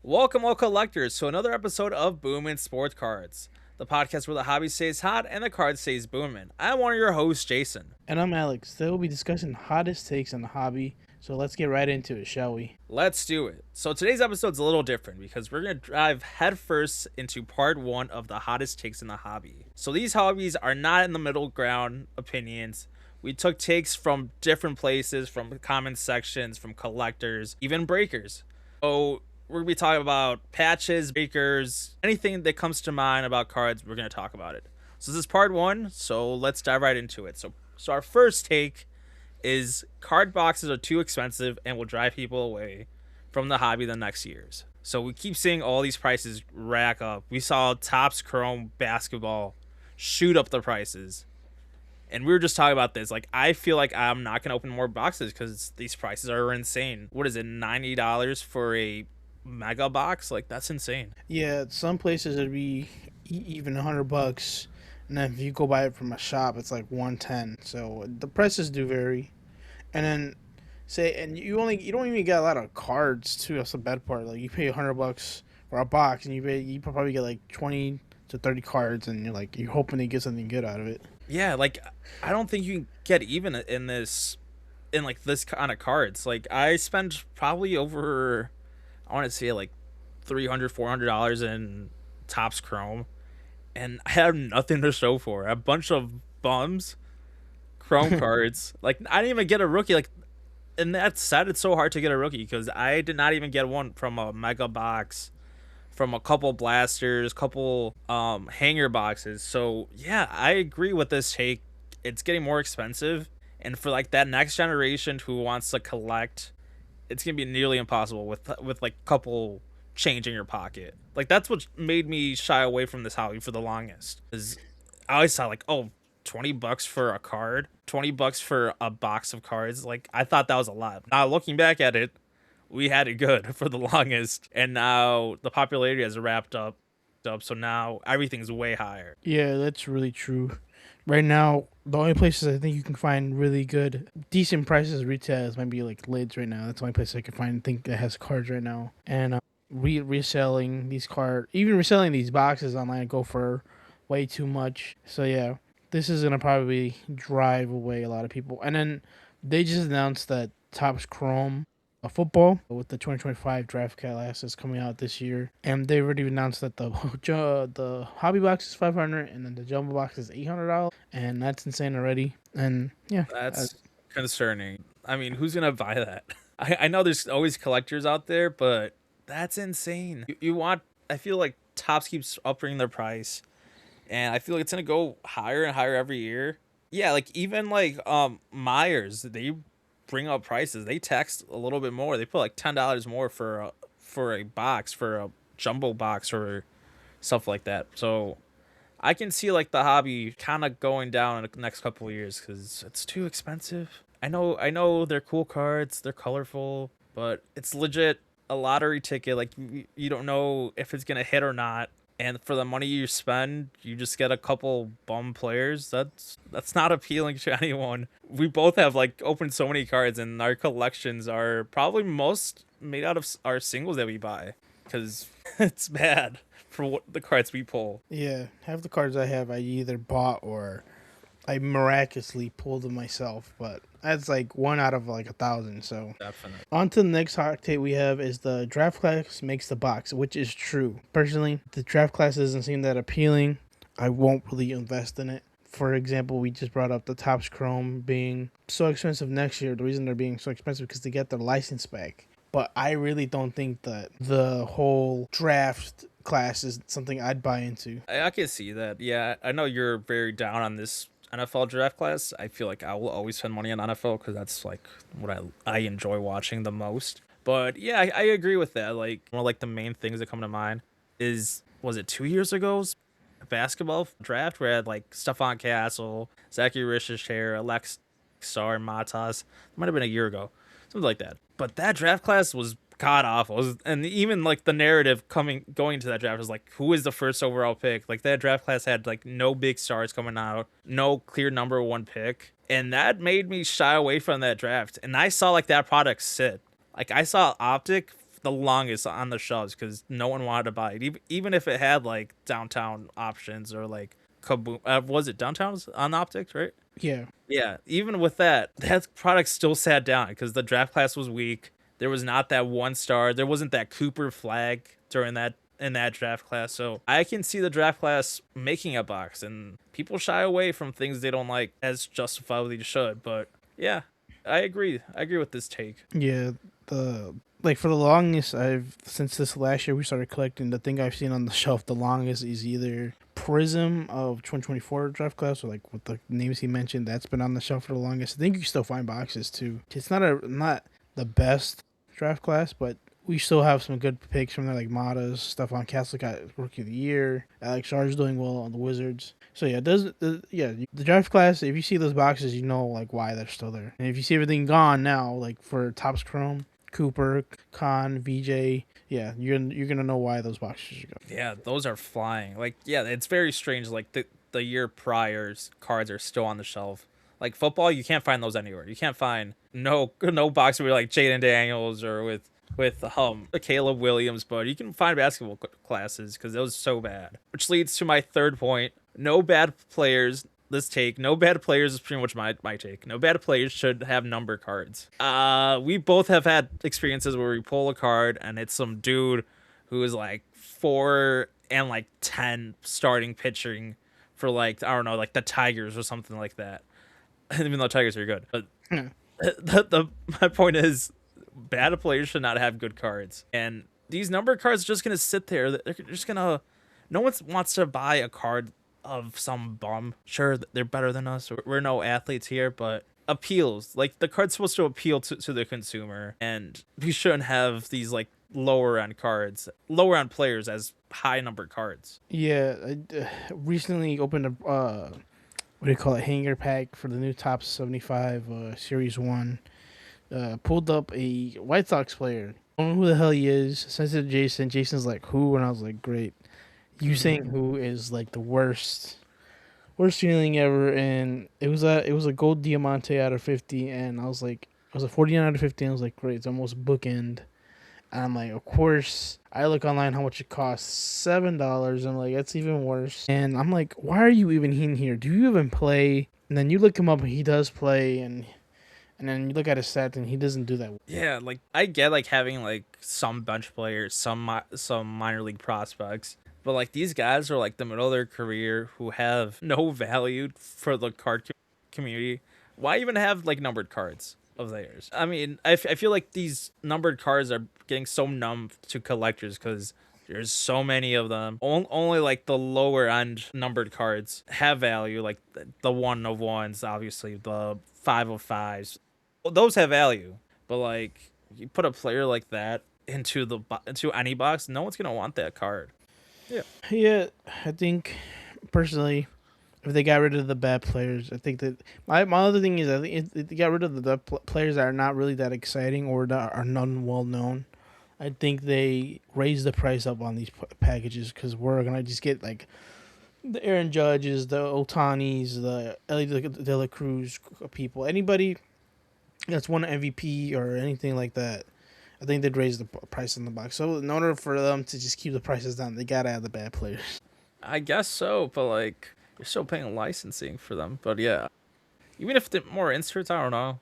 Welcome, all collectors, to another episode of Booomin Sports Cards, the podcast where the hobby stays hot and the card stays booming. I'm one of your hosts, Jason. And I'm Alex. Today we'll be discussing hottest takes on the hobby. So let's get right into it, shall we? Let's do it. So today's episode's a little different because we're going to dive headfirst into part one of the hottest takes in the hobby. So these hobbies are not in the middle ground opinions. We took takes from different places, from comment sections, from collectors, even breakers. So we're going to be talking about patches, breakers, anything that comes to mind about cards, we're going to talk about it. So this is part one, so let's dive right into it. So our first take is card boxes are too expensive and will drive people away from the hobby the next years. So we keep seeing all these prices rack up. We saw Topps Chrome basketball shoot up the prices. And we were just talking about this. Like, I feel like I'm not going to open more boxes because these prices are insane. What is it, $90 for a mega box? Like, that's insane. Yeah, some places it'd be even $100, and then if you go buy it from a shop, it's like 110. So the prices do vary. And then and you don't even get a lot of cards too. That's the bad part. Like you pay $100 for a box, and you probably get like 20 to 30 cards, and you're hoping to get something good out of it. Yeah, like, I don't think you can get even in this kind of cards. Like, I spend probably over, I want to say, like $300-$400 in Topps Chrome, and I have nothing to show for it. A bunch of bums Chrome cards. Like, I didn't even get a rookie. Like, and that said, it's so hard to get a rookie because I did not even get one from a mega box, from a couple blasters, couple hanger boxes. So yeah, I agree with this take. It's getting more expensive, and for like that next generation who wants to collect, it's gonna be nearly impossible with like couple change in your pocket. Like, that's what made me shy away from this hobby for the longest. Is I always thought like, oh, $20 for a card, $20 for a box of cards. Like, I thought that was a lot. Now looking back at it, we had it good for the longest, and now the popularity has wrapped up. So now everything's way higher. Yeah, that's really true. Right now, the only places I think you can find really good, decent prices retail might be like Lids right now. That's the only place I can find think that has cards right now. And reselling these cards, even reselling these boxes online, go for way too much. So yeah, this is gonna probably drive away a lot of people. And then they just announced that Topps Chrome football with the 2025 draft classes coming out this year, and they already announced that the hobby box is $500 and then the jumbo box is $800, and that's insane already. And yeah, That's concerning. I mean, who's gonna buy that? I know there's always collectors out there, but that's insane. You want? I feel like Topps keeps upping their price, and I feel like it's gonna go higher and higher every year. Yeah, like even like Myers, they bring up prices. They tax a little bit more. They put like $10 more for a box, for a jumbo box or stuff like that. So I can see like the hobby kind of going down in the next couple of years because it's too expensive. I know they're cool cards, they're colorful, but it's legit a lottery ticket. Like, you don't know if it's gonna hit or not. And for the money you spend, you just get a couple bum players. That's not appealing to anyone. We both have like opened so many cards, and our collections are probably most made out of our singles that we buy because it's bad for what the cards we pull. yeah, half the cards I have I either bought or I miraculously pulled them myself, but that's like one out of like 1,000. So Definitely. on to the next hot take we have is the draft class makes the box, which is true. Personally, the draft class doesn't seem that appealing. I won't really invest in it. For example, we just brought up the Topps Chrome being so expensive next year. The reason they're being so expensive because they get their license back. But I really don't think that the whole draft class is something I'd buy into. I can see that. Yeah, I know you're very down on this NFL draft class. I feel like I will always spend money on NFL because that's like what I enjoy watching the most. But yeah, I agree with that. Like, one of like the main things that come to mind is, was it 2 years ago's basketball draft where I had like Stephon Castle, Zachary Richardson, Alex Sar, Matas. It might have been a year ago, something like that. But that draft class was god awful. And even like the narrative going to that draft was like, who is the first overall pick? Like, that draft class had like no big stars coming out, no clear number one pick, and that made me shy away from that draft. And I saw like that product sit. Like, I saw Optic the longest on the shelves because no one wanted to buy it, even if it had like downtown options or like kaboom. Was it downtown's on optics, right? Yeah. Yeah, even with that, that product still sat down because the draft class was weak. There was not that one star. There wasn't that Cooper flag during that in that draft class. So I can see the draft class making a box, and people shy away from things they don't like as justifiably should. But yeah, I agree. I agree with this take. Yeah, the like for the longest I've since this last year we started collecting, the thing I've seen on the shelf the longest is either Prism of 2024 draft class or like with the names he mentioned that's been on the shelf for the longest. I think you can still find boxes too. It's not the best draft class, but we still have some good picks from there like Mata's stuff on Castle got rookie of the year. Alex Sarge doing well on the Wizards. So yeah, the draft class. If you see those boxes, you know like why they're still there. And if you see everything gone now, like for Topps Chrome, Cooper, Khan, VJ, yeah, you're gonna know why those boxes are gone. Yeah, those are flying. Like, yeah, it's very strange. Like the year prior's cards are still on the shelf. Like football, you can't find those anywhere. You can't find no box with like Jaden Daniels or with Caleb Williams, but you can find basketball classes because it was so bad. Which leads to my third point: no bad players. This take, no bad players is pretty much my take. No bad players should have number cards. We both have had experiences where we pull a card and it's some dude who is like 4 and like 10 starting pitching for like I don't know like the Tigers or something like that. Even though Tigers are good, but Yeah. my point is bad players should not have good cards, and these number cards are just gonna sit there. They're just gonna. No one wants to buy a card of some bum. Sure, they're better than us. We're no athletes here, but appeals. Like the card's supposed to appeal to the consumer, and we shouldn't have these like lower end cards, lower end players as high number cards. Yeah, I recently opened a what do you call it, hanger pack for the new Top 75 Series 1. Pulled up a White Sox player. I don't know who the hell he is. Sent it to Jason. Jason's like, who? And I was like, great. You saying who is like the worst feeling ever. And it was a gold Diamante out of 50. And I was like, it was a 49 out of 50. And I was like, great. It's almost bookend. And I'm like, of course. I look online how much it costs, $7. I'm like, that's even worse. And I'm like, why are you even in here? Do you even play? And then you look him up and he does play, and then you look at his stats and he doesn't do that. Yeah, like I get like having like some bench players, some minor league prospects, but like these guys are like the middle of their career who have no value for the card community. Why even have like numbered cards of theirs? I mean, I feel like these numbered cards are getting so numb to collectors because there's so many of them. Only like the lower end numbered cards have value, like the 1 of 1s, obviously the 5 of 5s. Well, those have value, but like you put a player like that into any box, no one's gonna want that card. Yeah. Yeah, I think personally, if they got rid of the bad players, I think that my other thing is I think if they got rid of the players that are not really that exciting or that are non well known. I think they raise the price up on these packages because we're gonna just get like the Aaron Judges, the Otanis, the Ellie De La Cruz people, anybody that's won an MVP or anything like that. I think they'd raise the price on the box. So in order for them to just keep the prices down, they gotta have the bad players. I guess so, but like you're still paying licensing for them. But yeah, even if the more inserts, I don't know.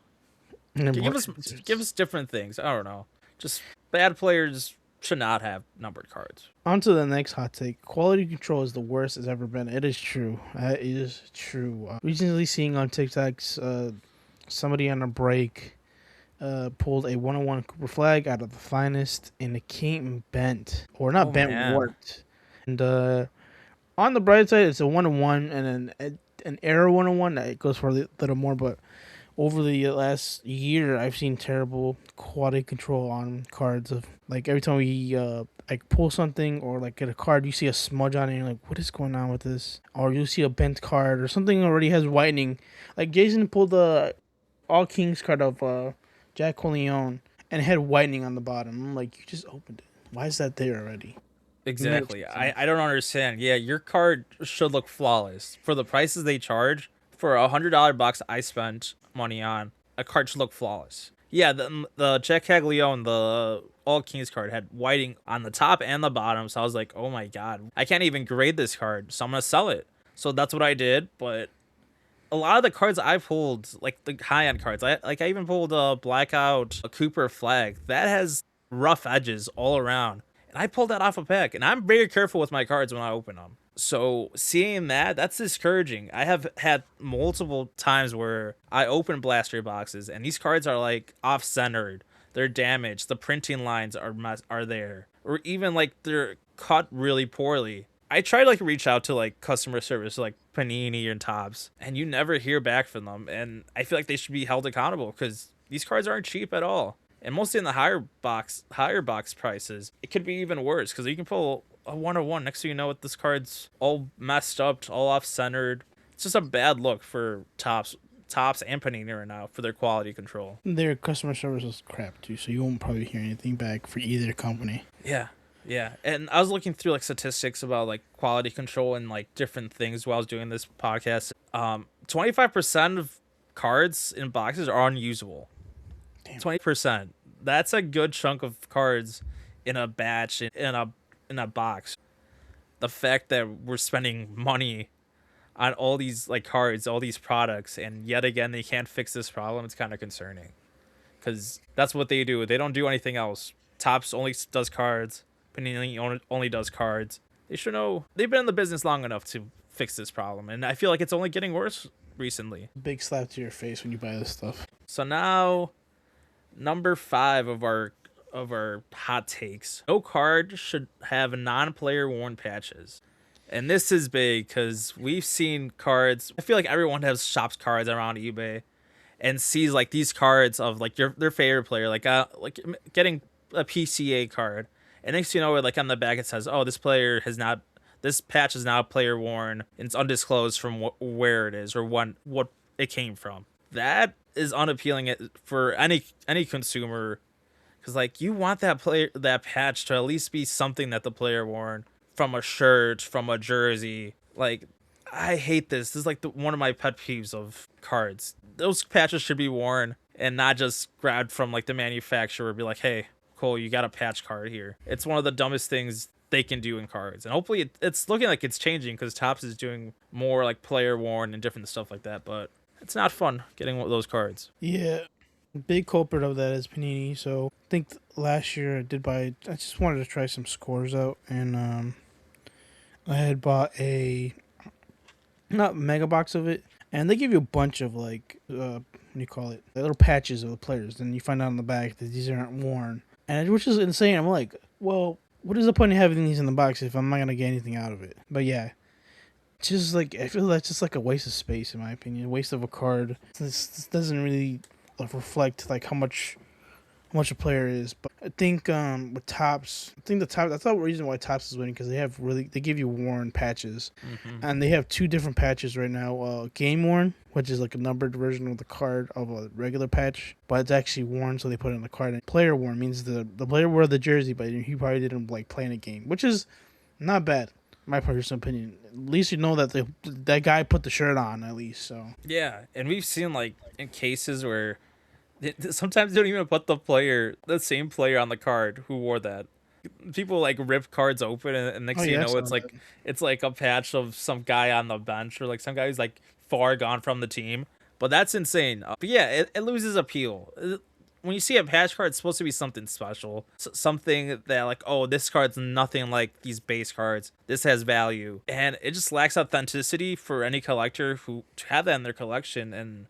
Give us different things. I don't know. Just bad players should not have numbered cards. On to the next hot take. Quality control is the worst it's ever been. It is true. It is true. Recently seeing on TikToks, somebody on a break pulled a 101 Cooper flag out of the finest, and it came bent. Or not bent, man. Warped. And on the bright side, it's a 101, and an error 101 that goes for a little more, but over the last year, I've seen terrible quality control on cards. Of like every time we like pull something or like get a card, you see a smudge on it, and you're like, "What is going on with this?" Or you see a bent card or something already has whitening. Like Jason pulled the All Kings card of Jack Corleone and it had whitening on the bottom. I'm like, you just opened it. Why is that there already? Exactly. I don't understand. Yeah, your card should look flawless for the prices they charge. For $100 box I spent money on, a card should look flawless. Yeah, the Jack Caglione, the all Kings card had whiting on the top and the bottom. So I was like, oh my god, I can't even grade this card, so I'm gonna sell it. So that's what I did. But a lot of the cards I pulled, like the high end cards, I even pulled a Blackout, a Cooper Flag that has rough edges all around, and I pulled that off a pack. And I'm very careful with my cards when I open them. So seeing that, that's discouraging. I have had multiple times where I open blaster boxes and these cards are like off centered, they're damaged, the printing lines are there, or even like they're cut really poorly. I try to like reach out to like customer service like Panini and Topps, and you never hear back from them. And I feel like they should be held accountable because these cards aren't cheap at all. And mostly in the higher box prices, it could be even worse because you can pull a 101. Next thing you know, with this card's all messed up, all off centered. It's just a bad look for Topps and Panini right now for their quality control. Their customer service is crap too, so you won't probably hear anything back for either company. Yeah. Yeah, and I was looking through like statistics about like quality control and like different things while I was doing this podcast. 25% of cards in boxes are unusable. 20%. That's a good chunk of cards in a batch in a box. The fact that we're spending money on all these like cards, all these products, and yet again they can't fix this problem, it's kind of concerning. Because that's what they do. They don't do anything else. Topps only does cards. Panini only does cards. They should know. They've been in the business long enough to fix this problem, and I feel like it's only getting worse recently. Big slap to your face when you buy this stuff. So now, number 5 of our hot takes: no card should have non-player worn patches. And this is big because we've seen cards. I feel like everyone shops cards around eBay and sees like these cards of like their favorite player, like getting a PCA card. And next thing you know, like on the back it says, "Oh, this patch is now player worn, and it's undisclosed from where it is or what it came from." That is unappealing for any consumer, because like you want that patch to at least be something that the player worn, from a shirt, from a jersey. Like, I hate this. This is like one of my pet peeves of cards. Those patches should be worn and not just grabbed from like the manufacturer. Be like, "Hey, cool, you got a patch card here." It's one of the dumbest things they can do in cards, and hopefully it's looking like it's changing because Topps is doing more like player worn and different stuff like that. But it's not fun getting those cards. Yeah, big culprit of that is Panini. So I think last year I just wanted to try some scores out, and I had bought a not mega box of it, and they give you a bunch of like what do you call it, little patches of the players, and you find out on the back that these aren't worn. And which is insane. I'm like, well, what is the point of having these in the box if I'm not gonna get anything out of it? But yeah, just like I feel that's just like a waste of space in my opinion, a waste of a card. This doesn't really reflect like how much a player is. But I think with Topps, that's the reason why Topps is winning, because they give you worn patches, and they have 2 different patches right now. Game worn, which is like a numbered version of the card of a regular patch, but it's actually worn, so they put it in the card. And player worn means the player wore the jersey, but he probably didn't like play in a game, which is not bad, in my personal opinion. At least you know that that guy put the shirt on at least. So yeah, and we've seen like in cases where sometimes they don't even put the same player on the card who wore that. People like rip cards open, and next thing you know, it's like a patch of some guy on the bench, or like some guy who's like far gone from the team. But that's insane. But yeah, it loses appeal. When you see a patch card, it's supposed to be something special, something that like, oh, this card's nothing like these base cards. This has value, and it just lacks authenticity for any collector who to have that in their collection. And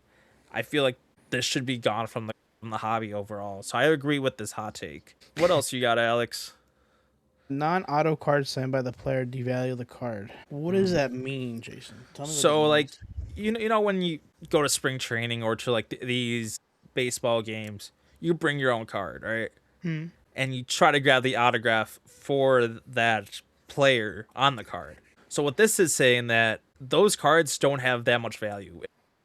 I feel like this should be gone from the hobby overall. So I agree with this hot take. What else you got, Alex? Non-auto cards signed by the player devalue the card. What does that mean, Jason? Tell me. So like, you know when you go to spring training or to like these baseball games, you bring your own card, right? And you try to grab the autograph for that player on the card. So what this is saying, that those cards don't have that much value.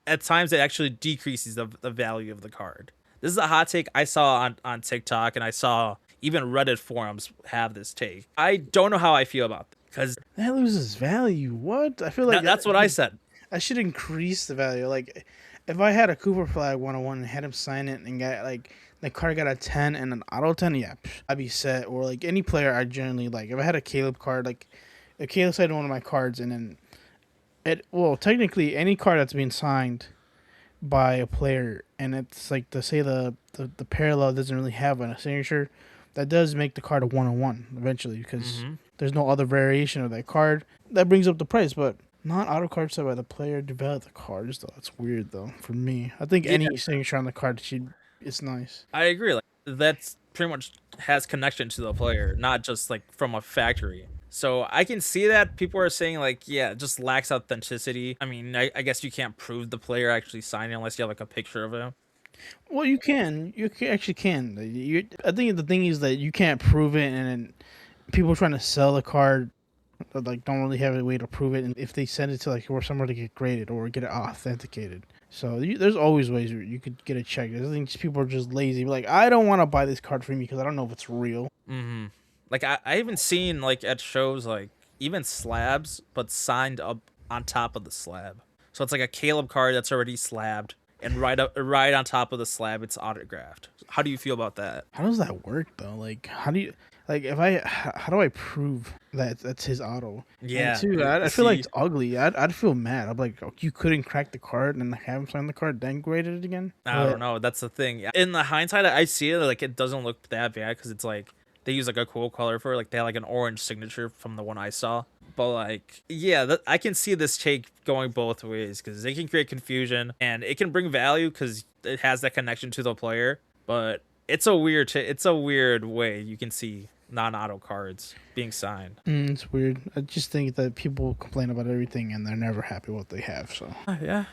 At times it actually decreases the value of the card. This is a hot take I saw on TikTok, and I saw even Reddit forums have this take. I don't know how I feel about it, because that loses value. What? I feel like that's what I said. I should increase the value. Like, if I had a Cooper Flag 101 and had him sign it and got like the card got a 10 and an auto 10, yeah, I'd be set. Or like any player I generally like. If I had a Caleb card, like if Caleb signed one of my cards and then well, technically any card that's being signed by a player and it's like to say the parallel doesn't really have a signature, that does make the card a 1-on-1 eventually because Mm-hmm. there's no other variation of that card. That brings up the price, but not auto cards set by the player develop the cards though. That's weird though for me. I think Yeah, any signature on the card should it's nice. I agree. Like that's pretty much has connection to the player, not just like from a factory. So I can see that people are saying like, yeah, it just lacks authenticity. I mean, I guess you can't prove the player actually signed it unless you have like a picture of him. Well, you can. Actually can. I think the thing is that you can't prove it, and then people trying to sell the card like don't really have a way to prove it. And if they send it to like or somewhere to get graded or get it authenticated, so there's always ways where you could get it checked. I think just people are just lazy. Like I don't want to buy this card from you because I don't know if it's real. Mm-hmm. Like I even seen like at shows like even slabs, but signed up on top of the slab. So it's like a Caleb card that's already slabbed, and right on top of the slab, it's autographed. How do you feel about that? How does that work though? Like how do you like if I how do I prove that that's his auto? And Yeah, two, I feel like see, it's ugly. I'd feel mad. I'm like, oh, you couldn't crack the card and have him sign the card, then grade it again. I But don't know. That's the thing. In the hindsight, I see it like it doesn't look that bad because it's like they use like a cool color for it. Like they had like an orange signature from the one I saw. But like, yeah, I can see this take going both ways because it can create confusion and it can bring value because it has that connection to the player. But it's a weird way you can see non-auto cards being signed. it's weird. I just think that people complain about everything and they're never happy with what they have. So Yeah,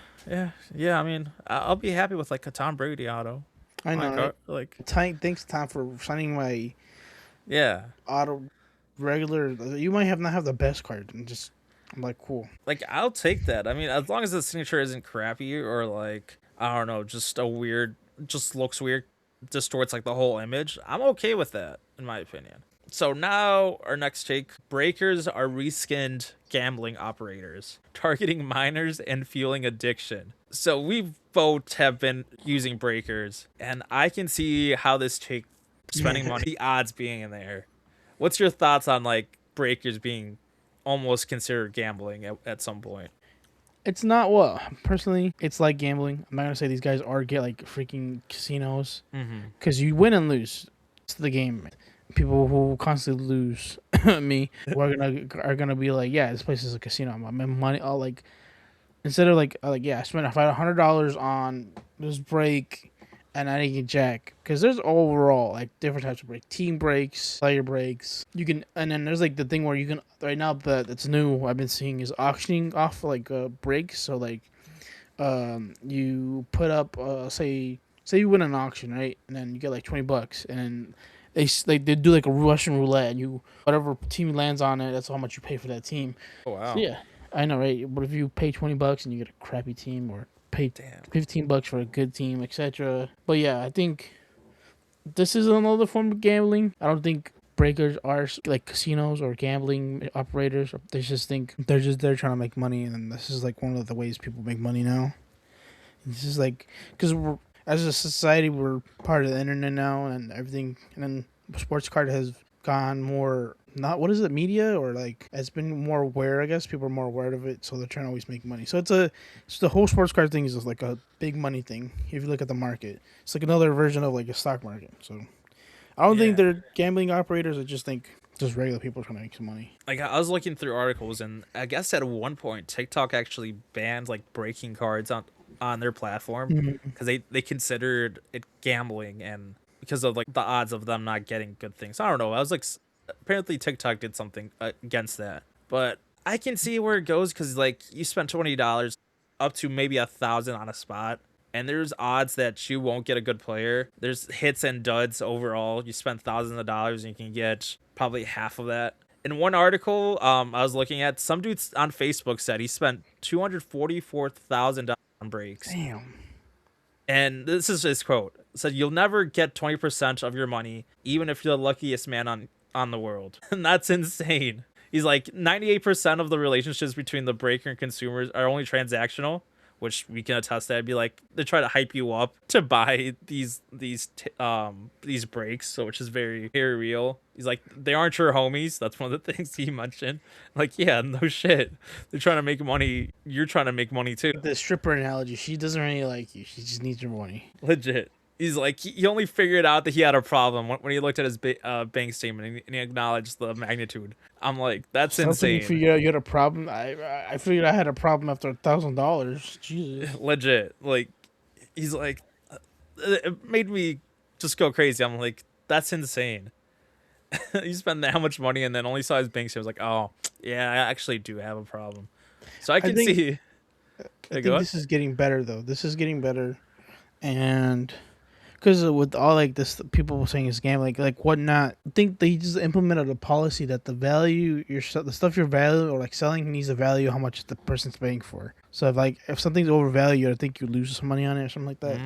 yeah. I mean, I'll be happy with like a Tom Brady auto. I know. Right? Like, Thanks, Tom, for signing my yeah. auto regular. You might have not have the best card, and just I'm like, cool. Like I'll take that. I mean, as long as the signature isn't crappy or like I don't know, just a weird, just looks weird, distorts like the whole image. I'm okay with that, in my opinion. So now our next take: breakers are reskinned gambling operators, targeting minors and fueling addiction. So we both have been using breakers, and I can see how this take spending money, the odds being in there. What's your thoughts on like breakers being almost considered gambling at some point? It's not well personally. It's like gambling. I'm not gonna say these guys are get like freaking casinos Mm-hmm. because you win and lose. It's the game. People who constantly lose, me, who are gonna be like, yeah, this place is a casino. I'm money. All like instead of like yeah, I spent $100 on this break and I didn't get jack because there's overall like different types of break, team breaks, player breaks. You can and then there's like the thing where you can right now that's new I've been seeing is auctioning off like breaks. So like you put up say you win an auction, right, and then you get like $20 and then they do like a Russian roulette and you whatever team lands on it, that's how much you pay for that team. Oh wow. So yeah, I know, right? But if you pay $20 and you get a crappy team, or pay Damn. $15 for a good team, etc. But yeah, I think this is another form of gambling. I don't think breakers are like casinos or gambling operators. They just think they're trying to make money, and this is like one of the ways people make money now. This is like because as a society we're part of the internet now and everything, and then sports card has gone more not what is it media or like it's been more aware. I guess people are more aware of it, so they're trying to always make money. So the whole sports card thing is just like a big money thing. If you look at the market, it's like another version of like a stock market. So I don't think Yeah. they're gambling operators. I just think just regular people trying to make some money. Like I was looking through articles, and I guess at one point TikTok actually banned like breaking cards on their platform because they considered it gambling and because of like the odds of them not getting good things. I don't know. I was like, apparently TikTok did something against that, but I can see where it goes because like you spend $20 up to maybe 1,000 on a spot. And there's odds that you won't get a good player. There's hits and duds overall. You spend thousands of dollars and you can get probably half of that. In one article I was looking at, some dudes on Facebook said he spent $244,000 on breaks. Damn. And this is his quote. It said, "You'll never get 20% of your money, even if you're the luckiest man on the world." And that's insane. He's like, 98% of the relationships between the breaker and consumers are only transactional, which we can attest that. It'd be like they try to hype you up to buy these breaks, so which is very very real. He's like, they aren't your homies. That's one of the things he mentioned. Like, yeah, no shit. They're trying to make money. You're trying to make money too. The stripper analogy, she doesn't really like you. She just needs your money. Legit. He's like, he only figured out that he had a problem when he looked at his bank statement and he acknowledged the magnitude. I'm like, that's insane. You figured out you had a problem. I figured I had a problem after $1,000. Jesus. Legit. Like, he's like, it made me just go crazy. I'm like, that's insane. You spent that much money and then only saw his bank statement. I was like, oh, yeah, I actually do have a problem. So I can see. I think this is getting better, though. This is getting better. And because with all like this, people saying it's gambling, like whatnot. I think they just implemented a policy that the value the stuff you're valuing or like selling needs to value how much the person's paying for. So if something's overvalued, I think you lose some money on it or something like that,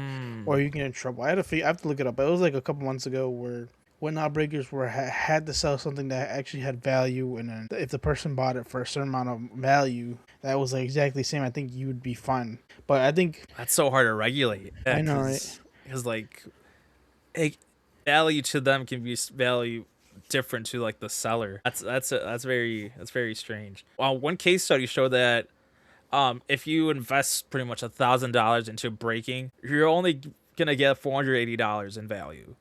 or you get in trouble. I have to look it up. It was like a couple months ago where whatnot breakers had to sell something that actually had value, and then if the person bought it for a certain amount of value that was like exactly the same, I think you would be fine. But I think that's so hard to regulate. Yeah, I know, right? Because like, value to them can be value different to like the seller. That's very strange. Well, one case study showed that if you invest pretty much $1,000 into breaking, you're only gonna get $480 in value.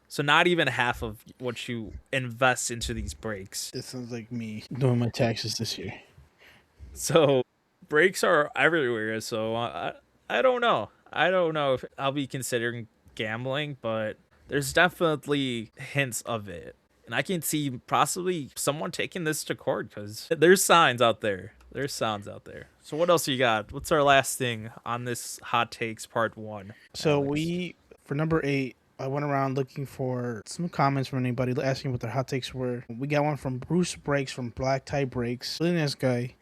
So not even half of what you invest into these breaks. This sounds like me doing my taxes this year. So breaks are everywhere. So I don't know. I don't know if I'll be considering gambling, but there's definitely hints of it. And I can see possibly someone taking this to court because there's signs out there. There's sounds out there. So what else you got? What's our last thing on this hot takes part 1? So for number 8, I went around looking for some comments from anybody asking what their hot takes were. We got one from Bruce Breaks from Black Tie Breaks. Really nice guy.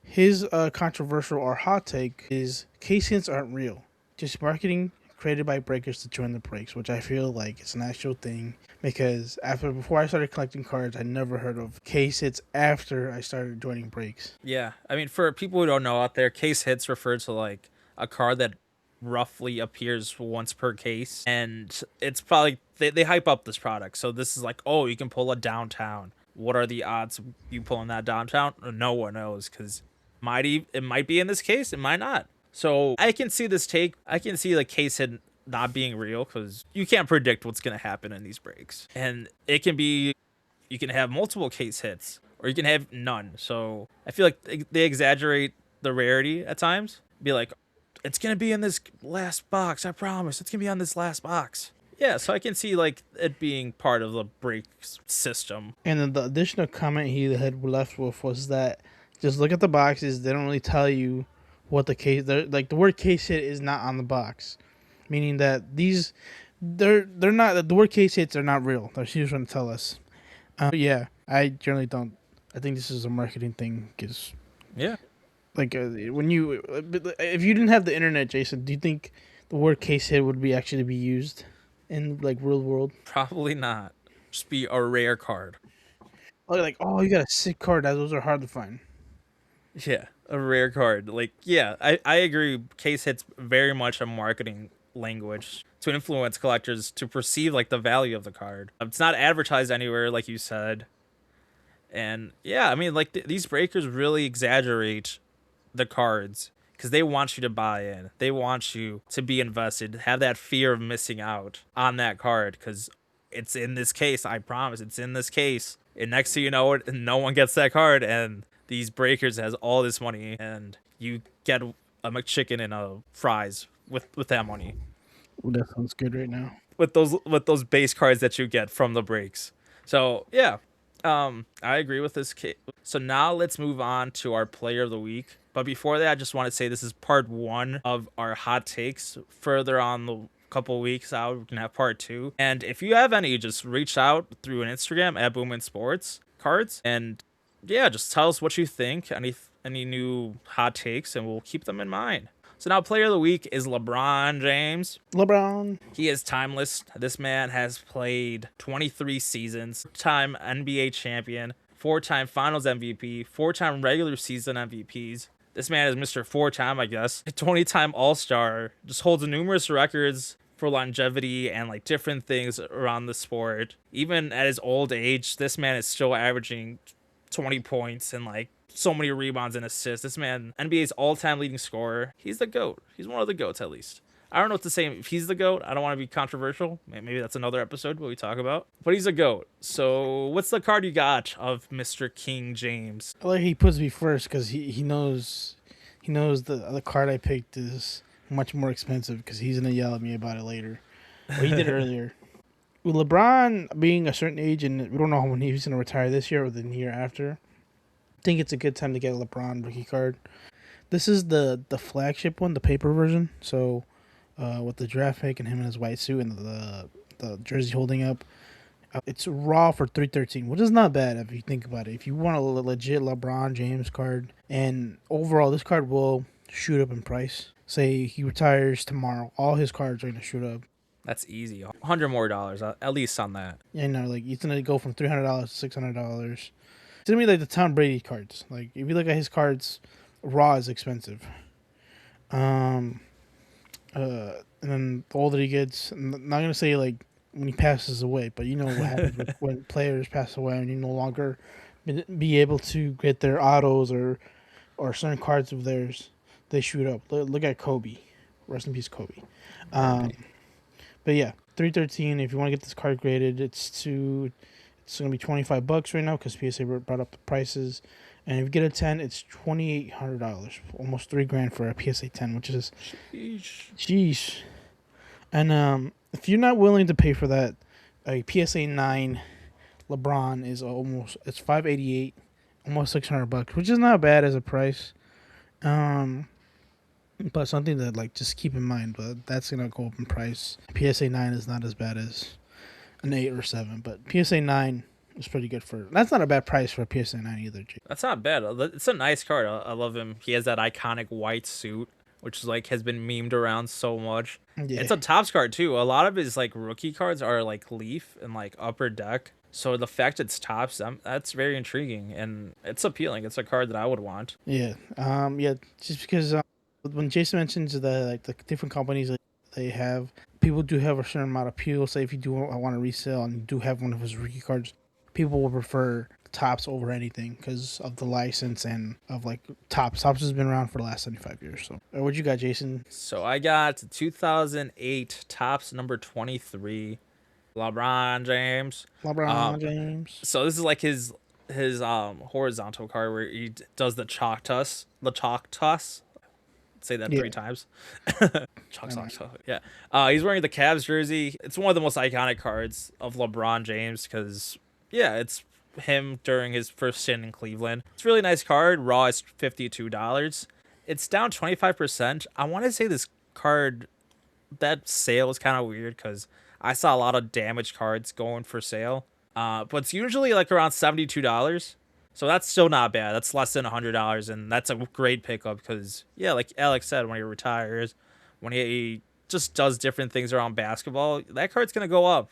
His controversial or hot take is case hits aren't real. Just marketing created by breakers to join the breaks, which I feel like it's an actual thing because before I started collecting cards, I never heard of case hits after I started joining breaks. Yeah, I mean, for people who don't know out there, case hits refer to like a card that roughly appears once per case, and it's probably they hype up this product. So this is like, oh, you can pull a downtown. What are the odds of you pulling that downtown? No one knows because it might be in this case, it might not. So I can see this take. I can see the case hit not being real because you can't predict what's going to happen in these breaks. And it can be, you can have multiple case hits or you can have none. So I feel like they exaggerate the rarity at times. Be like, it's going to be in this last box. I promise. It's going to be on this last box. Yeah, so I can see like it being part of the break system. And then the additional comment he had left with was that just look at the boxes. They don't really tell you what the case, like the word case hit is not on the box, meaning that they're not, the word case hits are not real. That's what he was trying to tell us. Yeah, I generally don't. I think this is a marketing thing. Cause yeah, like if you didn't have the internet, Jason, do you think the word case hit would be actually be used in like real world? Probably not. Just be a rare card. Oh, you got a sick card. Those are hard to find. Yeah, a rare card. Like, yeah, I agree. Case hits very much a marketing language to influence collectors to perceive like the value of the card. It's not advertised anywhere, like you said. And yeah, I mean, like these breakers really exaggerate the cards because they want you to buy in. They want you to be invested, have that fear of missing out on that card because it's in this case. I promise, it's in this case. And next thing you know it, no one gets that card, and these breakers has all this money, and you get a McChicken and a fries with that money. Ooh, that sounds good right now. With those base cards that you get from the breaks. So yeah, I agree with this case. So now let's move on to our player of the week. But before that, I just want to say this is part 1 of our hot takes. Further on the couple weeks out, we can have part 2. And if you have any, just reach out through an Instagram at Booomin Sports Cards, and yeah, just tell us what you think, any new hot takes, and we'll keep them in mind. So now player of the week is LeBron James. LeBron. He is timeless. This man has played 23 seasons, 4-time NBA champion, 4-time finals MVP, 4-time regular season MVPs. This man is Mr. Four-time, I guess. A 20-time All-Star. Just holds numerous records for longevity and like different things around the sport. Even at his old age, this man is still averaging 20 points and like so many rebounds and assists. This man, NBA's all-time leading scorer. He's the GOAT. He's one of the GOATs at least. I don't know what to say if he's the GOAT. I don't want to be controversial. Maybe that's another episode where we talk about. But he's a GOAT. So what's the card you got of Mr. King James? I like he puts me first because he knows the card I picked is much more expensive because he's gonna yell at me about it later. Well, he did earlier. With LeBron being a certain age and we don't know when he's gonna retire this year or the year after, I think it's a good time to get a LeBron rookie card. This is the flagship one, the paper version. So with the draft pick and him in his white suit and the jersey holding up. It's raw for $313, which is not bad if you think about it. If you want a legit LeBron James card, and overall this card will shoot up in price. Say he retires tomorrow, all his cards are going to shoot up. That's easy. $100 more at least on that. Yeah, like it's going to go from $300 to $600. It's going to be like the Tom Brady cards. Like if you look at his cards, raw is expensive. And then the older he gets, I'm not going to say like when he passes away, but you know what happens when players pass away and you no longer be able to get their autos or certain cards of theirs, they shoot up. Look at Kobe. Rest in peace, Kobe. But yeah, $313. If you want to get this card graded, it's going to be $25 right now because PSA brought up the prices. And if you get a 10, it's $2,800, almost $3,000 for a PSA 10, which is sheesh. And if you're not willing to pay for that, a PSA 9 LeBron is it's $588, almost $600, which is not bad as a price. But something that like just keep in mind, but that's gonna go up in price. PSA 9 is not as bad as an 8 or 7, but PSA 9 is pretty good for. That's not a bad price for a PSA 9 either. That's not bad. It's a nice card. I love him. He has that iconic white suit, which is like has been memed around so much. Yeah. It's a Topps card too. A lot of his like rookie cards are like Leaf and like Upper Deck. So the fact it's Topps, that's very intriguing and it's appealing. It's a card that I would want. Yeah. Yeah. Just because when Jason mentions the different companies that they have, people do have a certain amount of appeal. Say if you do want to resell and you do have one of his rookie cards, people will prefer Topps over anything because of the license and of like Topps. Topps has been around for the last 75 years. So what you got, Jason? So I got 2008 Topps number 23, LeBron James. James. So this is like his horizontal card where he does the chalk toss. Say that 3 times. Chalk. Yeah. He's wearing the Cavs jersey. It's one of the most iconic cards of LeBron James because it's him during his first stint in Cleveland. It's a really nice card. Raw is $52. It's down 25%. I want to say this card, that sale is kind of weird because I saw a lot of damaged cards going for sale. But it's usually like around $72. So that's still not bad. That's less than $100, and that's a great pickup because, like Alex said, when he retires, when he just does different things around basketball, that card's going to go up.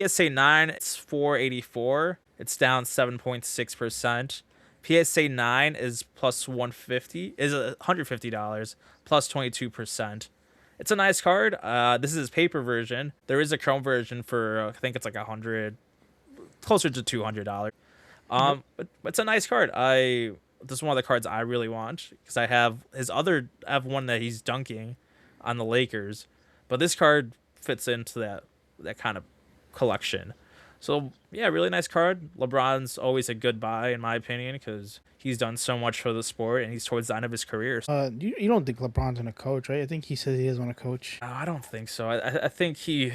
PSA 9, it's $484. It's down 7.6%. PSA 9 is plus $150, plus 22%. It's a nice card. This is his paper version. There is a chrome version for, I think it's like $100, closer to $200. But it's a nice card. This is one of the cards I really want because I have one that he's dunking on the Lakers, but this card fits into that kind of collection. So really nice card. LeBron's always a good buy in my opinion because he's done so much for the sport and he's towards the end of his career. You don't think LeBron's gonna coach, right? I think he says he doesn't want to coach. I don't think so. I think he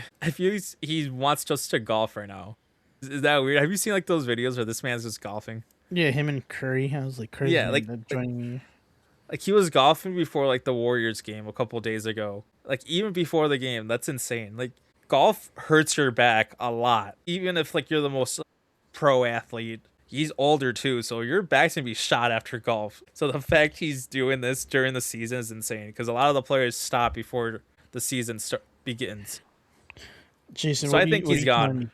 wants just to golf right now. Is that weird? Have you seen like those videos where this man's just golfing? Yeah, him and Curry. I was like Curry. Yeah, joining me. Like he was golfing before like the Warriors game a couple days ago. Like even before the game, that's insane. Like golf hurts your back a lot. Even if like you're the most pro athlete, he's older too, so your back's gonna be shot after golf. So the fact he's doing this during the season is insane because a lot of the players stop before the season begins. Jason, so I think he's gone.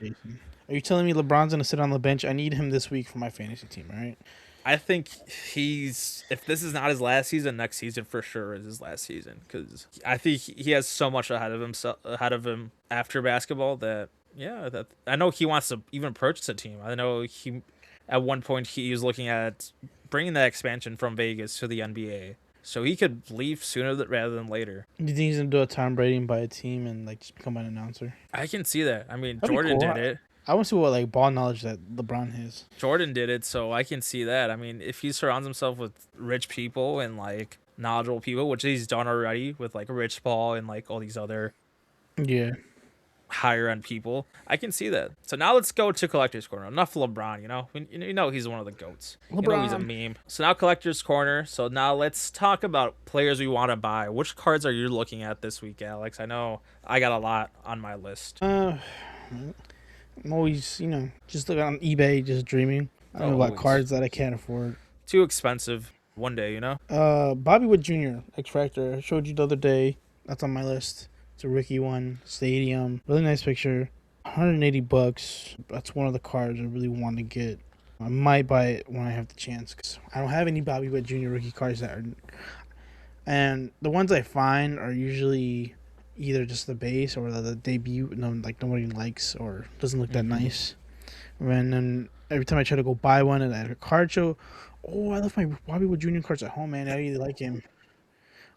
Are you telling me LeBron's going to sit on the bench? I need him this week for my fantasy team, all right? I think he's if this is not his last season, next season for sure is his last season because I think he has so much ahead of him after basketball that yeah that I know he wants to even purchase a team. I know he at one point he was looking at bringing that expansion from Vegas to the NBA. So he could leave sooner rather than later. Do you think he's gonna do a Tom Brady and buy a team and like just become an announcer? I can see that. I mean, That'd be Jordan cool. did it. I want to see what like ball knowledge that LeBron has. Jordan did it, so I can see that. I mean, if he surrounds himself with rich people and like knowledgeable people, which he's done already with like Rich Paul and like all these other Yeah. higher end people, I can see that. So now let's go to collector's corner. Enough LeBron, you know he's one of the goats. You know he's a LeBron. meme. So now collector's corner. So now let's talk about players we want to buy. Which cards are you looking at this week, Alex? I know I got a lot on my list. I'm always, just looking on eBay, just dreaming. I don't know about Always. cards that I can't afford. Too expensive. One day. Bobby Wood Jr. X Factor. I showed you the other day. That's on my list. It's a Ricky one, Stadium. Really nice picture. $180. That's one of the cards I really want to get. I might buy it when I have the chance because I don't have any Bobby Wood Jr. rookie cards that are. And the ones I find are usually either just the base or the debut. No, like nobody likes or doesn't look that nice. And then every time I try to go buy one and at a card show, oh, I left my Bobby Wood Jr. cards at home, man. I really like him.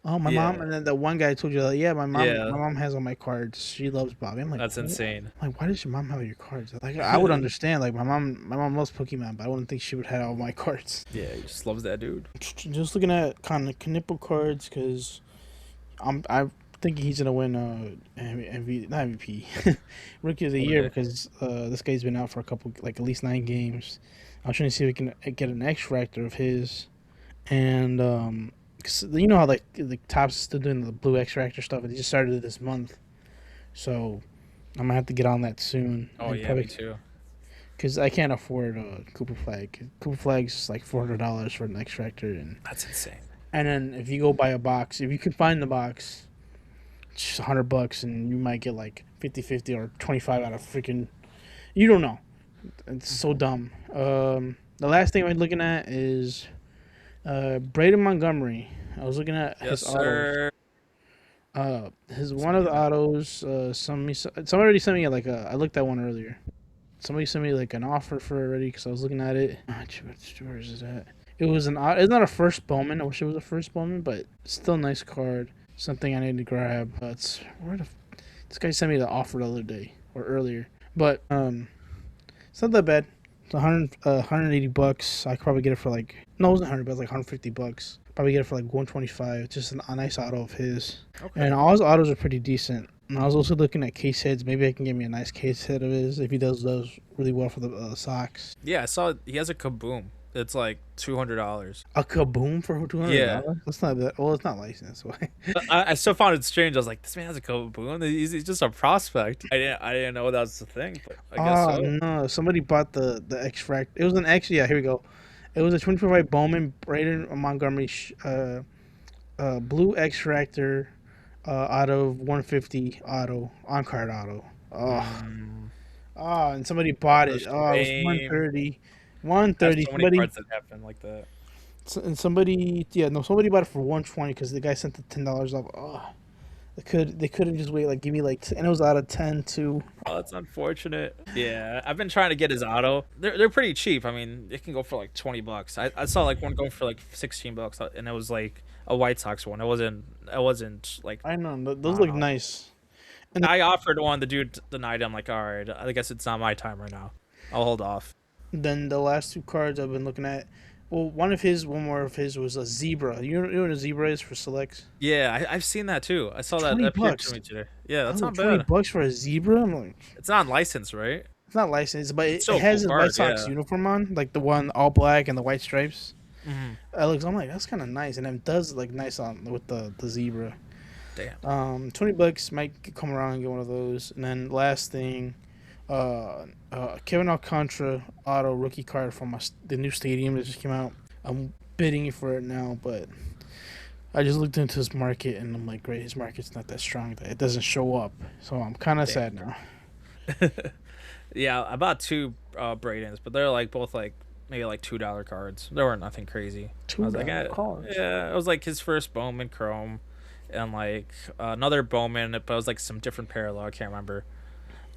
Oh, my Yeah. mom, and then the one guy told you, yeah, my Yeah. mom has all my cards. She loves Bobby. I'm like, That's "Oh." insane. I'm like, why does your mom have your cards? Like, I would understand. Like, my mom loves Pokemon, but I wouldn't think she would have all my cards. Yeah, he just loves that dude. Just looking at kind of Knipple cards because I think he's gonna win not MVP, Rookie of the Year because this guy's been out for a couple, like at least 9 games. I'm trying to see if we can get an X Factor of his, and cause you know how like the Topps is still doing the blue X Factor stuff. It just started this month, so I'm gonna have to get on that soon. Oh and yeah, probably, me too. because I can't afford Cooper Flag. Cooper Flag's like $400 for an X Factor, That's insane. and then if you go buy a box, if you can find the box, it's just $100, and you might get like 50-50 or 25 out of freaking. You don't know. It's so dumb. The last thing I'm looking at is Braden Montgomery. I was looking at Yes, his autos. sir. His one of the autos. Somebody already sent me like I looked at one earlier. Somebody sent me like an offer for it already because I was looking at it. Where is it at? It was it's not a first Bowman. I wish it was a first Bowman, but still a nice card. Something I need to grab. This guy sent me the offer the other day or earlier, but it's not that bad. It's $180. I could probably get it for like it wasn't 100, but it was like $150. Probably get it for like 125. Just a nice auto of his. Okay. And all his autos are pretty decent. And I was also looking at case heads. Maybe I can get me a nice case head of his if he does those really well for the Sox. Yeah, I saw he has a Kaboom. It's like $200. A Kaboom for $200? Yeah. That's not that. Well, it's not licensed. So I still found it strange. I was like, this man has a Kaboom. He's just a prospect. I didn't know that was the thing, but I guess so. no! Somebody bought the X Fract. It was an X. Yeah, here we go. It was a 25 Bowman Braden Montgomery blue X Fractor out of 150 auto on card auto. And somebody bought it. Oh, it was 130. 130. So many cards that happen like that. And somebody bought it for 120 because the guy sent the $10 off. Oh, they could have just waited, like give me like, and it was out of 10 too. Oh, that's unfortunate. Yeah, I've been trying to get his auto. They're pretty cheap. I mean, it can go for like $20. I saw like one going for like $16, and it was like a White Sox one. It wasn't like. I know those look nice. And I offered one. The dude denied it. I'm like, all right, I guess it's not my time right now. I'll hold off. Then the last 2 cards I've been looking at. Well, one more of his was a zebra. You know what a zebra is for selects? Yeah, I've seen that too. I saw that $20. to me today. Yeah, that's not bad. $20 for a zebra? I'm like, It's not licensed, right? it's not licensed, but it Still a has cool his White card, Sox yeah. uniform on, like the one all black and the white stripes. Mm-hmm. I'm like, that's kind of nice, and it does look nice on with the zebra. Damn. $20 might come around and get one of those, and then last thing, Kevin Alcantara auto rookie card from the new stadium that just came out. I'm bidding for it now, but I just looked into his market and I'm like, great, his market's not that strong. That it doesn't show up, so I'm kind of sad now. Yeah, I bought 2 Bradens, but they're like both like maybe like $2 cards. They weren't nothing crazy. I was like, $2 cards. yeah, it was like his first Bowman Chrome, and like another Bowman, but it was like some different parallel. I can't remember.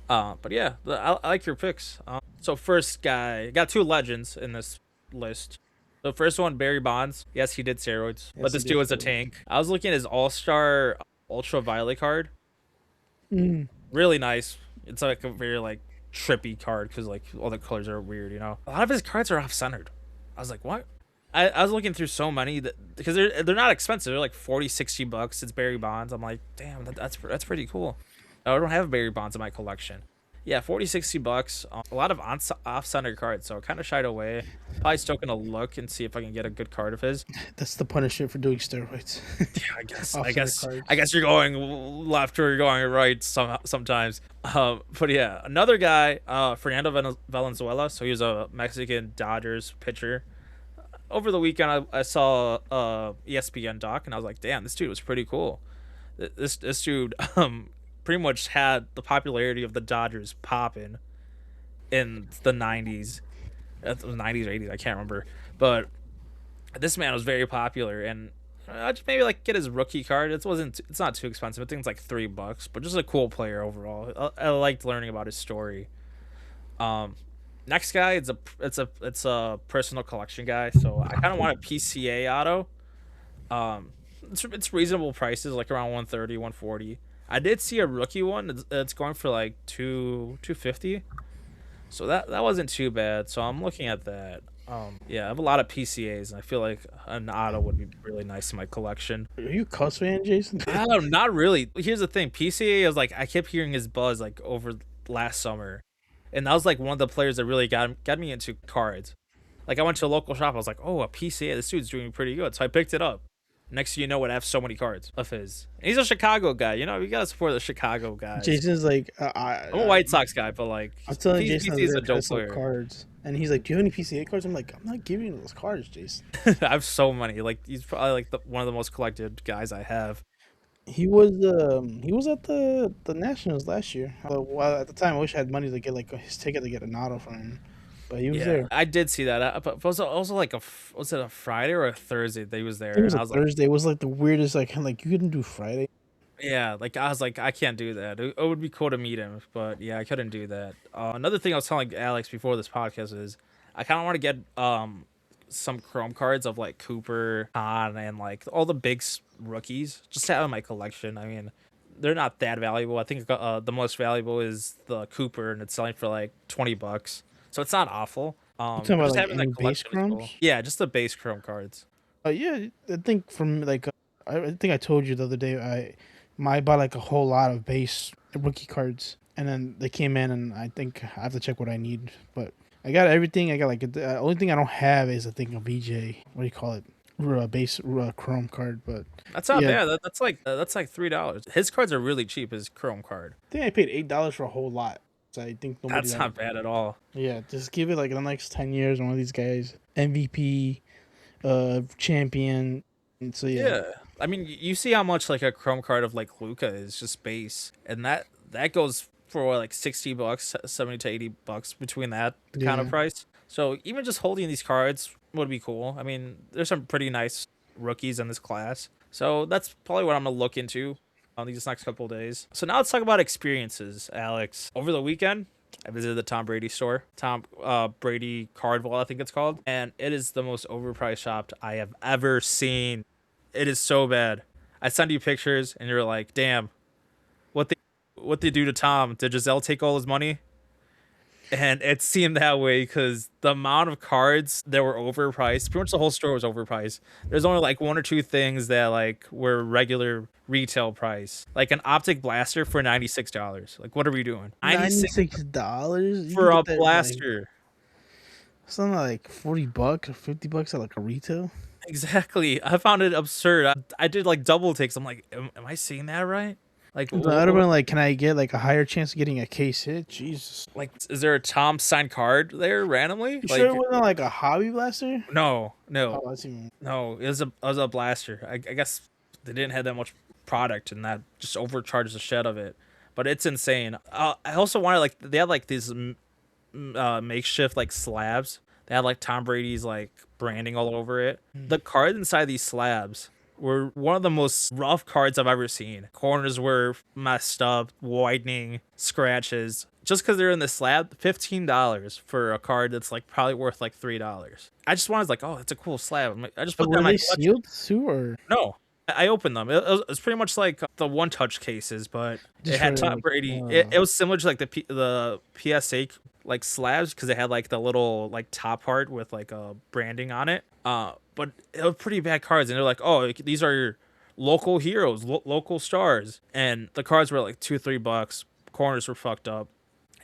But yeah, I like your picks. So first guy got two legends in this list. The first one, Barry Bonds. Yes, he did steroids, but Yes, he this did dude was a steroids. tank. I was looking at his All Star Ultraviolet card. Mm. Really nice. It's like a very like trippy card because like all the colors are weird. A lot of his cards are off centered. I was like, what? I was looking through so many because they're not expensive. They're like 40, $60. It's Barry Bonds. I'm like, damn, that's pretty cool. I don't have Barry Bonds in my collection. Yeah, 40, $60. A lot of off center cards, so I kind of shied away. Probably still gonna look and see if I can get a good card of his. That's the punishment for doing steroids. Yeah, I guess. I Off-center guess. cards. I guess you're going left or you're going right sometimes. But yeah, another guy, Fernando Valenzuela. So he was a Mexican Dodgers pitcher. Over the weekend, I saw ESPN doc, and I was like, damn, this dude was pretty cool. This dude pretty much had the popularity of the Dodgers popping in the 90s, the 90s or 80s, I can't remember. But this man was very popular, and I just maybe like get his rookie card. It's not too expensive. I think it's like $3, but just a cool player overall. I liked learning about his story. Um, Next guy, it's a personal collection guy. So I kind of want a PCA auto. It's reasonable prices, like around 130, 140. I did see a rookie one. It's going for like 250. So that wasn't too bad. So I'm looking at that. Yeah, I have a lot of PCAs, and I feel like an auto would be really nice in my collection. Are you a Cubs fan, Jason? Not really. Here's the thing: PCA is like I kept hearing his buzz like over last summer, and that was like one of the players that really got me into cards. Like I went to a local shop, I was like, oh, a PCA. This dude's doing pretty good, so I picked it up. Next thing you know, what I have so many cards of his. And he's a Chicago guy. You gotta support the Chicago guys. Jason's like, I'm a White Sox guy, but like I'm telling Jason PCA is I'm a gonna dope some player. cards, and he's like, "Do you have any PCA cards?" I'm like, "I'm not giving you those cards, Jason." I have so many. Like he's probably like one of the most collected guys I have. He was at the Nationals last year. Well, at the time, I wish I had money to get like his ticket to get an auto from him, but he was Yeah, there. I did see that. But it was also like was it a Friday or a Thursday that he was I there? think it was And a I was like, Thursday. It was like the weirdest. Like you couldn't do Friday. yeah, like I was like, I can't do that. It would be cool to meet him, but yeah, I couldn't do that. Another thing I was telling Alex before this podcast is I kind of want to get some Chrome cards of like Cooper, Hahn, and like all the big rookies just to have in my collection. I mean, they're not that valuable. I think the most valuable is the Cooper, and it's selling for like $20, so it's not awful. You talking But about just like having any that base collection is cool. crumbs? Yeah, just the base Chrome cards. Yeah, I think from like I think I told you the other day I bought like a whole lot of base rookie cards, and then they came in, and I think I have to check what I need, but I got everything. I got like the only thing I don't have is I think a VJ. What do you call it? Base Chrome card, but That's not yeah, bad. That's like $3. His cards are really cheap. His Chrome card. I think I paid $8 for a whole lot. So I think nobody. That's not bad at all. Yeah, just give it like the next 10 years. One of these guys, MVP, champion. And so yeah, Yeah, I mean, you see how much like a Chrome card of like Luca is just base, and that goes for what, like $60, 70 to $80 between that kind of yeah. price. So even just holding these cards would be cool. I mean, there's some pretty nice rookies in this class, so that's probably what I'm gonna look into on these next couple of days. So now let's talk about experiences, Alex. Over the weekend, I visited the Tom Brady store, Tom Brady Card Vault, I think it's called, and it is the most overpriced shop I have ever seen. It is so bad. I send you pictures, and you're like, "Damn, what they do to Tom? Did Giselle take all his money?" And it seemed that way because the amount of cards that were overpriced, pretty much the whole store was overpriced. There's only like one or two things that like were regular retail price, like an optic blaster for $96. Like, what are we doing? 96 $96. for a blaster. Something like $40 or $50 at like a retail. Exactly. I found it absurd. I did like double takes. I'm like, am I seeing that right? Like, So I'd have been like, can I get like a higher chance of getting a case hit? Jesus. like, is there a Tom signed card there randomly? You Like, sure it wasn't like a hobby blaster? no, Oh, that's even. no. It was a blaster. I guess they didn't have that much product, and that just overcharged the shit of it. But it's insane. I also wanted like they had like these makeshift like slabs. They It had like Tom Brady's like branding all over it. Mm. The cards inside these slabs were one of the most rough cards I've ever seen. Corners were messed up, widening, scratches. Just because they're in the slab, $15 for a card that's like probably worth like $3. I just wanted like, oh, it's a cool slab. I just put that Were in my they collection. sealed too, or No, I opened them. It was pretty much like the one touch cases, but it just for had Tom like? Brady. It was similar to like the PSA like slabs because it had like the little like top part with like a branding on it. But it was pretty bad cards, and they're like, oh, these are your local heroes, local stars, and the cards were like $2-3. Corners were fucked up.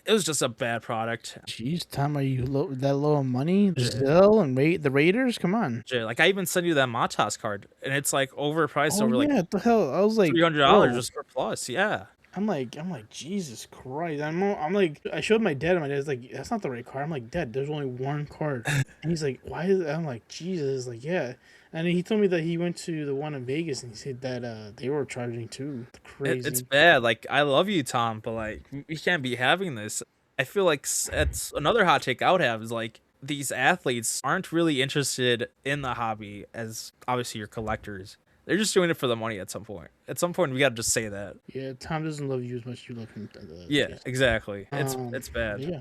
It was just a bad product. Jeez, Tom, are you that low on money? Yeah. Zill and the Raiders? Come on. Shit, like I even sent you that Matas card, and it's like overpriced Oh over like yeah, what the hell? I was like, $300 bro. just for plus. Yeah. I'm like, Jesus Christ. I'm like, I showed my dad, and my dad's like, that's not the right card. I'm like, Dad, there's only one card. And he's like, why is it? I'm like, Jesus, like, yeah. And he told me that he went to the one in Vegas, and he said that they were charging too. Crazy. It's bad. Like I love you, Tom, but like we can't be having this. I feel like it's another hot take I would have is like these athletes aren't really interested in the hobby as obviously your collectors. They're just doing it for the money at some point. At some point, we gotta just say that. Yeah, Tom doesn't love you as much as you love him. Yeah, Jason. exactly. It's bad. Yeah.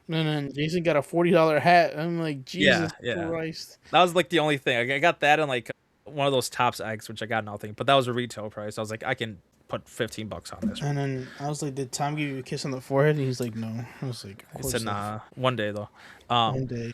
And then Jason got a $40 hat. I'm like, Jesus Yeah. Christ. That was like the only thing. I got that and like one of those Topps eggs, which I got nothing. But that was a retail price. I was like, I can put $15 on this. And then I was like, did Tom give you a kiss on the forehead? And he's like, no. I was like, He said, nah. One day though. One day.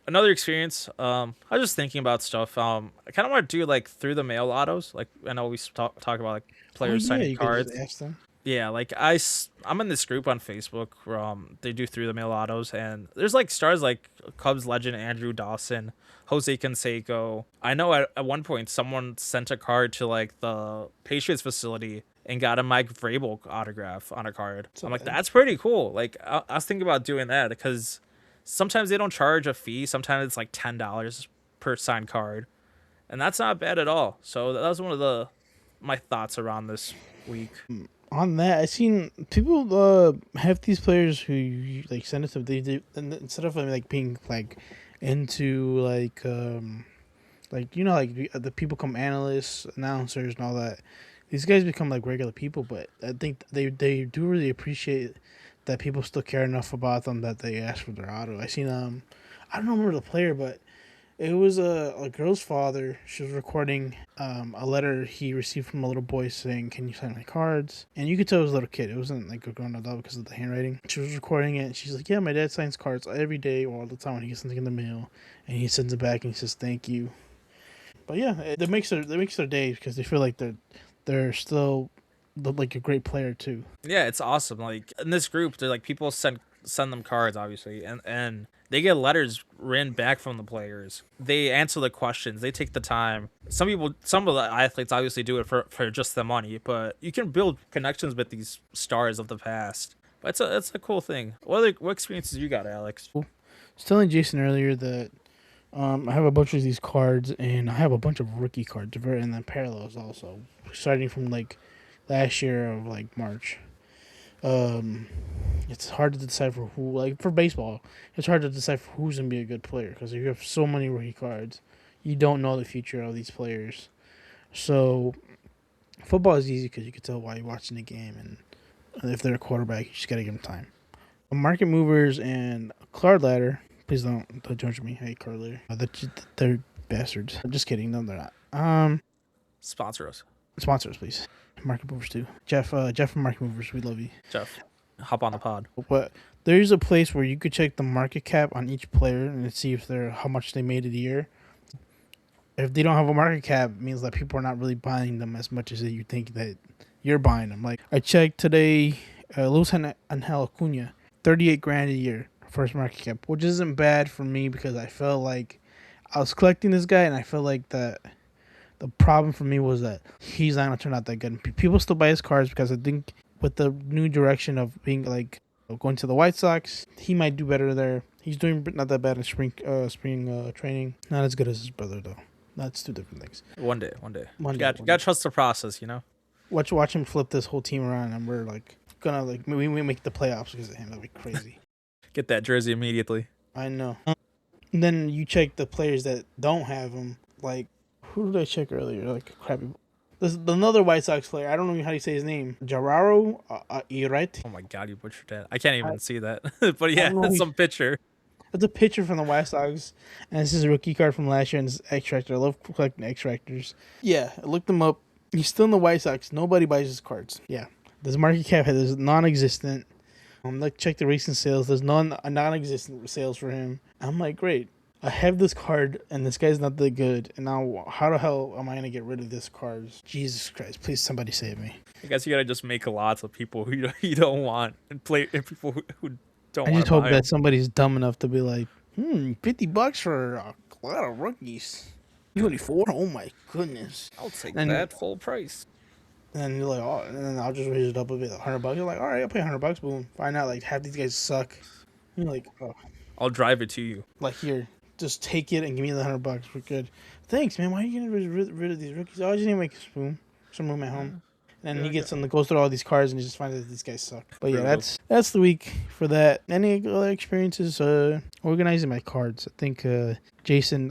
Another experience. I was just thinking about stuff. I kind of want to do like through the mail autos. Like I know we talk about like players signing you could cards. just ask them. Yeah, like I'm in this group on Facebook where they do through the mail autos, and there's like stars like Cubs legend Andrew Dawson, Jose Canseco. I know at one point someone sent a card to like the Patriots facility and got a Mike Vrabel autograph on a card. I'm like, that's pretty cool. Like I was thinking about doing that because sometimes they don't charge a fee. Sometimes it's like $10 per signed card, and that's not bad at all. So that was one of my thoughts around this week. On that, I seen people have these players who like send us stuff. They instead of like being like into like you know like the people come analysts, announcers, and all that. These guys become like regular people, but I think they do really appreciate that people still care enough about them that they ask for their auto. I seen I don't remember the player, but it was a girl's father. She was recording a letter he received from a little boy saying, "Can you sign my cards?" And you could tell it was a little kid. It wasn't like a grown adult because of the handwriting. She was recording it, and she's like, "Yeah, my dad signs cards every day or all the time when he gets something in the mail, and he sends it back and he says thank you." But yeah, that makes their day because they feel like they're still like a great player too. Yeah, it's awesome. Like in this group, they're like people send them cards, obviously, and they get letters written back from the players. They answer the questions. They take the time. Some of the athletes obviously do it for just the money, but you can build connections with these stars of the past. But it's a cool thing. What experiences you got, Alex? I was telling Jason earlier that I have a bunch of these cards, and I have a bunch of rookie cards, and then parallels also, starting from like last year of like March. It's hard to decipher who, like for baseball, it's hard to decipher who's gonna be a good player because you have so many rookie cards. You don't know the future of these players. So football is easy because you can tell while you're watching the game, and if they're a quarterback, you just gotta give them time. Market movers and card ladder. Please don't judge me. Hey, card ladder. They're bastards. I'm just kidding. No, they're not. Sponsor us. Sponsor us, please. Market movers too. Jeff from Market Movers, we love you. Jeff, hop on the pod. But there's a place where you could check the market cap on each player and see if they're how much they made a year. If they don't have a market cap, it means that people are not really buying them as much as you think that you're buying them. Like I checked today, Luis Angel Acuna, $38,000 a year, first market cap, which isn't bad for me because I felt like I was collecting this guy and I felt like that. The problem for me was that he's not going to turn out that good. People still buy his cards because I think with the new direction of being like going to the White Sox, he might do better there. He's doing not that bad in spring training. Not as good as his brother though. That's two different things. One day. You gotta trust the process, you know. Watch him flip this whole team around, and we're like gonna like we make the playoffs because of him. That'd be crazy. Get that jersey immediately. I know. And then you check the players that don't have them. Like, who did I check earlier? Like, crappy. There's another White Sox player. I don't know how you say his name. Jarraro Irate. Oh my god, you butchered that. I can't I, even see that. But I yeah, don't know. it's some picture. It's a picture from the White Sox, and this is a rookie card from last year, and it's extractor. I love collecting extractors. Yeah, I looked him up. He's still in the White Sox. Nobody buys his cards. Yeah, this market cap is non-existent. Like check the recent sales. There's non-existent sales for him. I'm like, great. I have this card, and this guy's not that good. And now, how the hell am I gonna get rid of this card? Jesus Christ! Please, somebody save me. I guess you gotta just make lots of people who you don't want and play and people who don't I want just to hope buy that them. somebody's dumb enough to be like, $50 for a lot of rookies. 24? Oh my goodness. I'll take And that full price. and you're like, oh, and then I'll just raise it up a bit, $100. You're like, all right, I'll pay $100. Boom. Find out like half these guys suck. You're like, oh, I'll drive it to you. like here, just take it and give me the $100. We're good. Thanks, man. Why are you getting rid of these rookies? Oh, I just need to make some room at home. And then he gets on the goes through all these cards and he just finds that these guys suck. But yeah, that's the week for that. Any other experiences? Organizing my cards. I think Jason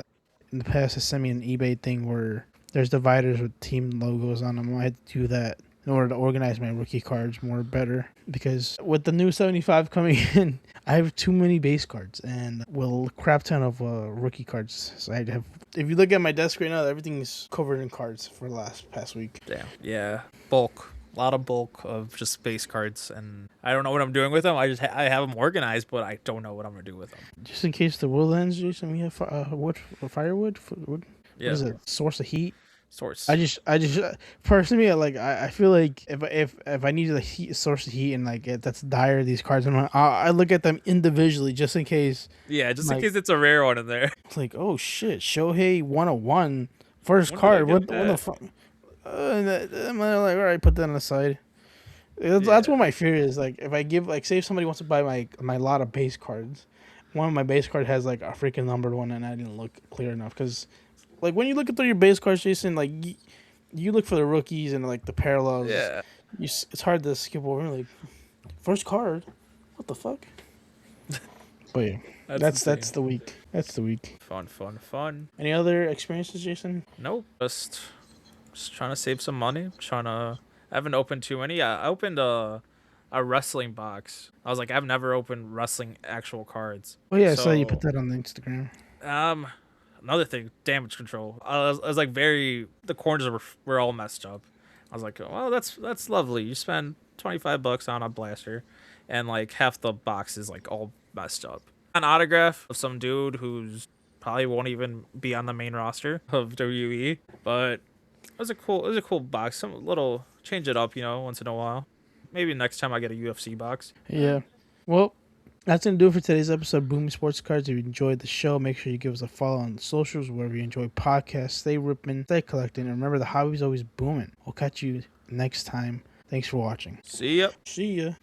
in the past has sent me an eBay thing where there's dividers with team logos on them. I had to do that in order to organize my rookie cards more better, because with the new 75 coming in, I have too many base cards and a crap ton of rookie cards. So I have. If you look at my desk right now, everything's covered in cards for the past week. Damn. Yeah. Bulk. A lot of bulk of just base cards, and I don't know what I'm doing with them. I just I have them organized, but I don't know what I'm gonna do with them. Just in case the world ends, Jason, we have wood, firewood. Wood. Yeah. What is it? Source of heat. Source. I just personally I feel like if I need a source of heat and like that's dire these cards, I look at them individually just in case. Yeah, just like, in case it's a rare one in there. It's like, oh shit, Shohei 101 first When did I card. get What the that? fuck? And I'm like, all right, put that on the side. That's what my fear is. Like if I give say if somebody wants to buy my lot of base cards, one of my base card has like a freaking numbered one, and I didn't look clear enough because. Like, when you look through your base cards, Jason, like, you look for the rookies and, like, the parallels. Yeah. It's hard to skip over. Like, first card? What the fuck? But, yeah, that's the week. That's the week. Fun. Any other experiences, Jason? Nope. Just trying to save some money. I haven't opened too many. I opened a wrestling box. I was like, I've never opened wrestling actual cards. Oh, yeah, I saw you put that on the Instagram. Another thing, damage control. I was like the corners were all messed up. I was like, well, that's lovely. You spend $25 on a blaster, and like half the box is like all messed up. An autograph of some dude who's probably won't even be on the main roster of WWE, but it was a cool box. Some little change it up, once in a while. Maybe next time I get a UFC box. Yeah. Well, that's going to do it for today's episode of Booomin Sports Cards. If you enjoyed the show, make sure you give us a follow on the socials, wherever you enjoy podcasts. Stay ripping, stay collecting, and remember the hobby's always booming. We'll catch you next time. Thanks for watching. See ya. See ya.